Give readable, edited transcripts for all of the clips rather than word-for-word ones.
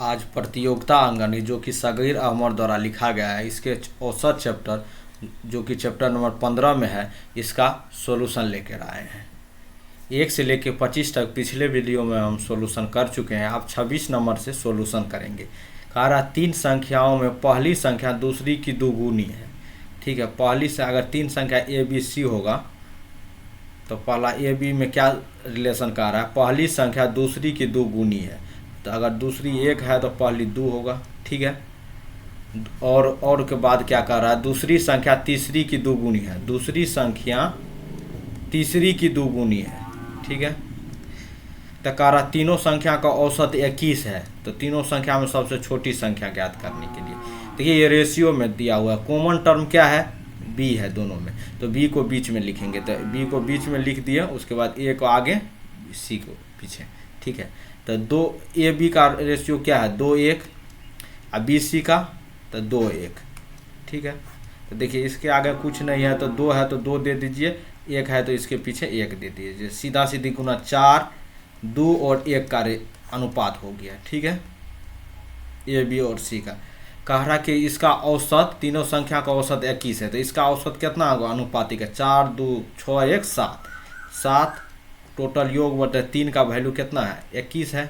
आज प्रतियोगिता आंगन जो कि सगीर अहमद द्वारा लिखा गया है, इसके औसत चैप्टर जो कि चैप्टर नंबर 15 में है, इसका सॉल्यूशन लेकर आए हैं। 1 से लेकर 25 तक पिछले वीडियो में हम सॉल्यूशन कर चुके हैं। आप 26 नंबर से सॉल्यूशन करेंगे। कह रहा 3 संख्याओं में पहली संख्या दूसरी की दोगुनी है। ठीक है, पहली से अगर 3 संख्या ए बी सी होगा तो पहला ए बी में क्या रिलेशन कह रहा है, पहली संख्या दूसरी की दोगुनी है। तो अगर दूसरी 1 है तो पहली 2 होगा। ठीक है, और के बाद क्या कह रहा है, दूसरी संख्या तीसरी की दोगुनी है। दूसरी संख्या तीसरी की दोगुनी है। ठीक है, तो कह रहा तीनों संख्या का औसत 21 है। तो तीनों संख्या में सबसे छोटी संख्या ज्ञात करने के लिए देखिए ये रेशियो में दिया हुआ है। कॉमन टर्म क्या है, बी है दोनों में, तो बी को बीच में लिखेंगे। तो बी को बीच में लिख दिया, उसके बाद ए को आगे, सी को पीछे। ठीक है, तो 2 ए बी का रेशियो क्या है, 2:1, और बी सी का तो 2:1। ठीक है, तो देखिए इसके आगे कुछ नहीं है, तो 2 है तो 2 दे दीजिए, 1 है तो इसके पीछे 1 दे दीजिए। सीधा सीधी गुना 4, 2 और 1 का अनुपात हो गया। ठीक है, ए बी और सी का कह रहा कि इसका औसत, तीनों संख्या का औसत 21 है। तो इसका औसत कितना होगा, अनुपातिक है, 4, 2, 6, 1, 7। 7 टोटल योग बटे 3 का वैल्यू कितना है, 21 है।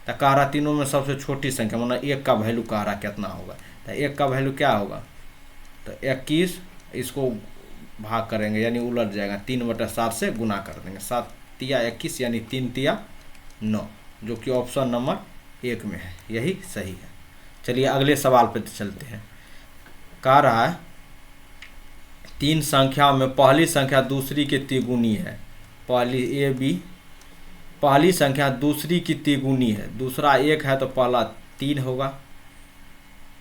तो कह रहा तीनों में सबसे छोटी संख्या मतलब 1 का वैल्यू कह रहा कितना होगा। तो 1 का वैल्यू क्या होगा, तो 21, इसको भाग करेंगे यानी उलट जाएगा, 3/7 से गुना कर देंगे। 7 तिया 21 यानी 3 तिया 9, जो कि ऑप्शन नंबर 1 में है, यही सही है। चलिए अगले सवाल पे चलते हैं। कह रहा है 3 संख्याओं में पहली संख्या दूसरी की तिगुनी है। पहली ए बी, पहली संख्या दूसरी की तिगुनी है। दूसरा 1 है तो पहला 3 होगा।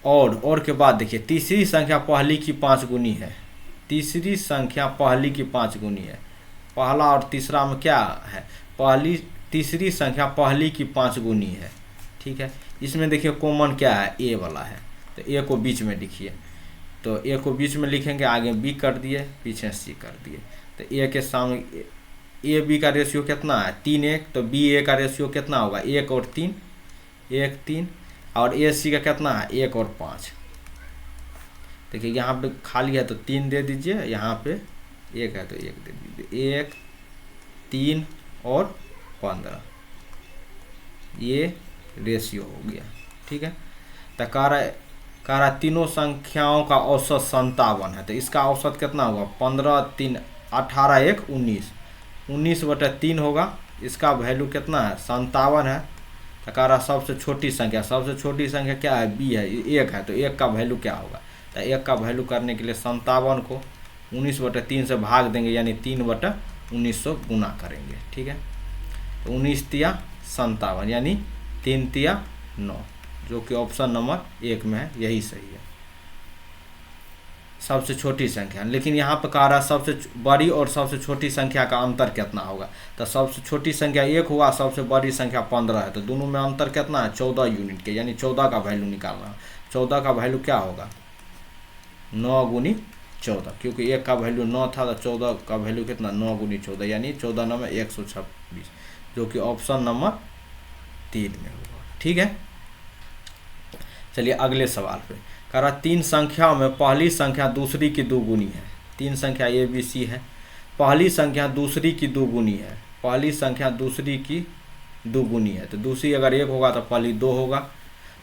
और के बाद देखिए तीसरी संख्या पहली की 5 गुनी है। तीसरी संख्या पहली की 5 गुनी है। पहला और तीसरा में क्या है, तीसरी संख्या पहली की 5 गुनी है। ठीक है, इसमें देखिए कॉमन क्या है, ए वाला है, तो ए को बीच में लिखिए। तो ए को बीच में लिखेंगे, आगे बी कर दिए, पीछे सी कर दिए। तो ए के सामने ए बी का रेशियो कितना है, 3:1, तो बी ए का रेशियो कितना होगा, 1 और 3, 1 3, और ए सी का कितना है, 1 और 5। देखिए यहाँ पे खाली है तो 3 दे दीजिए, यहाँ पे 1 है तो 1 दे दीजिए। 1 3 और 15, ये रेशियो हो गया। ठीक है, तो कह रहा तीनों संख्याओं का औसत 57 है। तो इसका औसत कितना होगा, 15 3 18 1 19, 19/3 होगा। इसका वैल्यू कितना है, 57 है। तो कह रहा सबसे छोटी संख्या क्या है, बी है, 1 है, तो 1 का वैल्यू क्या होगा। तो 1 का वैल्यू करने के लिए 57 को 19/3 से भाग देंगे, यानी 3/1900 गुना करेंगे। ठीक है, तो 19 तिया 57 यानी 3 तिया 9, जो कि ऑप्शन नंबर 1 में है, यही सही है। सबसे छोटी संख्या, लेकिन यहाँ पर कह रहा सबसे बड़ी और सबसे छोटी संख्या का अंतर कितना होगा। तो सबसे छोटी संख्या 1 हुआ, सबसे बड़ी संख्या 15 है। तो दोनों में अंतर कितना है, 14 यूनिट के, यानी 14 का वैल्यू निकालना है। 14 का वैल्यू क्या होगा, 9 गुनी 14, क्योंकि 1 का वैल्यू 9 था, तो 14 का वैल्यू कितना, 9 गुनी 14, यानी 14 9 में 126, जो कि ऑप्शन नंबर 3 में होगा। ठीक है, चलिए अगले सवाल पे। कह रहा 3 संख्याओं में पहली संख्या दूसरी की दोगुनी है। 3 संख्या ए बी सी है, पहली संख्या दूसरी की दोगुनी है। पहली संख्या दूसरी की दोगुनी है, तो दूसरी अगर 1 होगा तो पहली 2 होगा।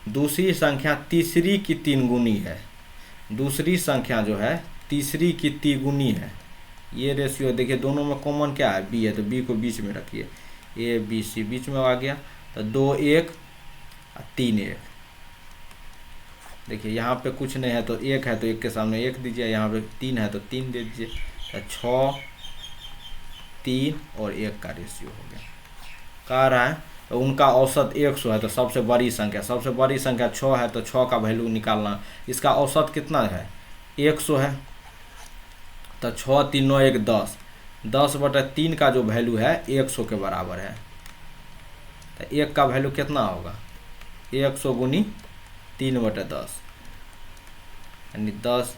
दूसरी संख्या तीसरी की 3 गुनी है। दूसरी संख्या जो है तीसरी की 3 गुनी है। ये रेशियो देखिए दोनों में कॉमन क्या है, बी है, तो बी को बीच में रखिए, ए बी सी बीच में आ गया। तो 2 1 3 1, देखिए यहाँ पे कुछ नहीं है तो 1 है तो 1 के सामने 1 दीजिए, यहाँ पे 3 है तो 3 दे दीजिए। तो 6 3 और 1 का रेशियो हो गया। कह रहा है तो उनका औसत 100 है। तो सबसे बड़ी संख्या 6 है, तो 6 का वैल्यू निकालना। इसका औसत कितना है, 100 है। तो 6 3 9 1 10, 10/3 का जो वैल्यू है 100 के बराबर है। तो 1 का वैल्यू कितना होगा, 100 गुनी 3/10, यानी 10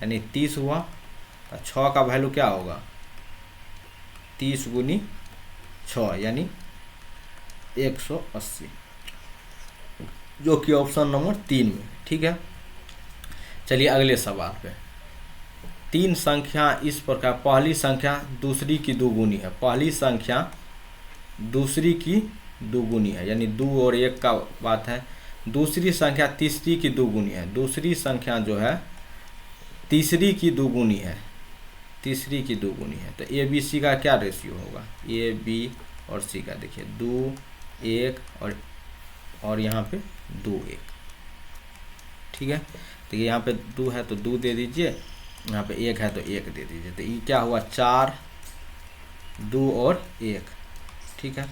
यानी 30 हुआ। तो 6 का वैल्यू क्या होगा, 30 गुनी 6 यानी 180। जो कि ऑप्शन नंबर 3 में। ठीक है, चलिए अगले सवाल पे। तीन संख्या इस प्रकार, पहली संख्या दूसरी की दोगुनी है, पहली संख्या दूसरी की दोगुनी है, यानी 2 और 1 का बात है। दूसरी संख्या तीसरी की दोगुनी है, दूसरी संख्या जो है तीसरी की दोगुनी है, तीसरी की दोगुनी है। तो ए बी सी का क्या रेशियो होगा, ए बी और सी का देखिए 2 1 और यहाँ पे 2 1। ठीक है, तो यहाँ पे 2 है तो 2 दे दीजिए, यहाँ पे 1 है तो 1 दे दीजिए। तो ये क्या हुआ 4 2 और 1। ठीक है,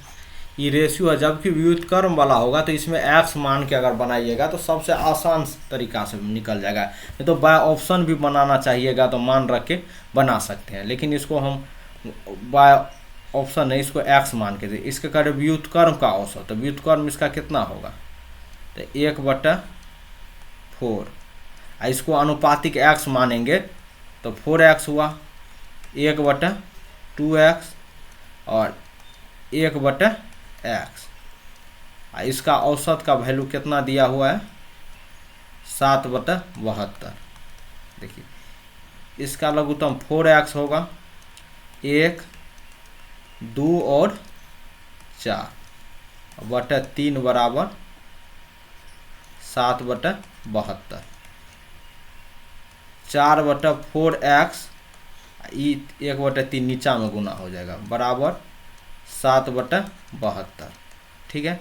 ये रेशियो है। जबकि व्युत्क्रम वाला होगा तो इसमें x मान के अगर बनाइएगा तो सबसे आसान तरीका से निकल जाएगा। नहीं तो बाय ऑप्शन भी बनाना चाहिएगा तो मान रख के बना सकते हैं, लेकिन इसको हम बाय ऑप्शन नहीं, इसको x मान के दे। इसके करें व्युत्क्रम का औसत, तो व्युत्क्रम इसका कितना होगा, तो 1/4। इसको अनुपातिक x मानेंगे तो 4x हुआ, 1/2x और 1/x। इसका औसत का वैल्यू कितना दिया हुआ है 7/72। देखिए इसका लघुत्तम 4x होगा, 1 2 और 4/3 बराबर 7/72। 4/4x 1/3 नीचा में गुना हो जाएगा बराबर 7/72। ठीक है,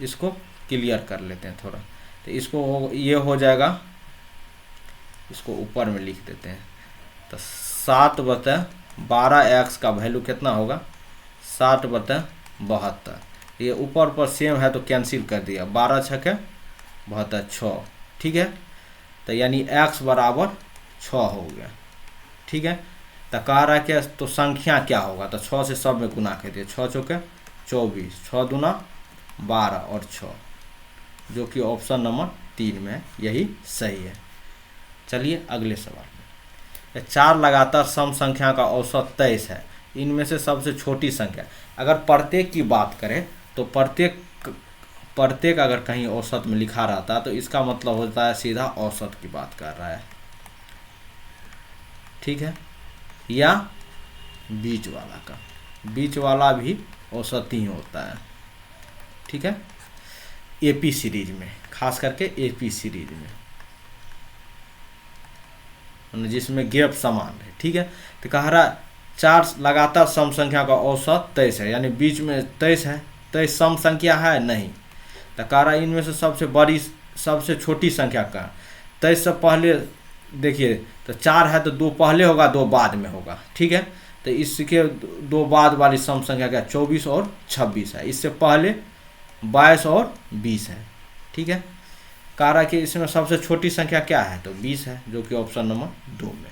इसको क्लियर कर लेते हैं थोड़ा। तो इसको ये हो जाएगा, इसको ऊपर में लिख देते हैं। तो 7/12x का वैल्यू कितना होगा 7/72। ये ऊपर पर सेम है तो कैंसिल कर दिया, 12 छके 72 6। ठीक है, तो यानी x बराबर 6 हो गया। ठीक है, तो कह रहा है कि तो संख्या क्या होगा, तो 6 से सब में गुना कर दिए, 6 चौके 24, 6 दूना 12 और 6, जो कि ऑप्शन नंबर 3 में यही सही है। चलिए अगले सवाल में। 4 लगातार सम संख्या का औसत 23 है, इनमें से सबसे छोटी संख्या। अगर प्रत्येक की बात करें तो प्रत्येक अगर कहीं औसत में लिखा रहता है तो इसका मतलब होता है सीधा औसत की बात कर रहा है। ठीक है, या बीच वाला का, बीच वाला भी औसत ही होता है। ठीक है, एपी सीरीज में, खास करके एपी सीरीज में जिसमें गैप समान है। ठीक है, तो कह रहा 4 लगातार सम संख्या का औसत 23 है, यानी बीच में 23 है। 23 सम संख्या है नहीं, तो कह रहा इनमें से सबसे बड़ी सबसे छोटी संख्या का। 23 से पहले देखिए तो 4 है तो 2 पहले होगा 2 बाद में होगा। ठीक है, तो इसके 2 बाद वाली सम संख्या क्या 24 और 26 है, इससे पहले 22 और 20 है। ठीक है, कह रहा कि इसमें सबसे छोटी संख्या क्या है तो 20 है, जो कि ऑप्शन नंबर 2 में।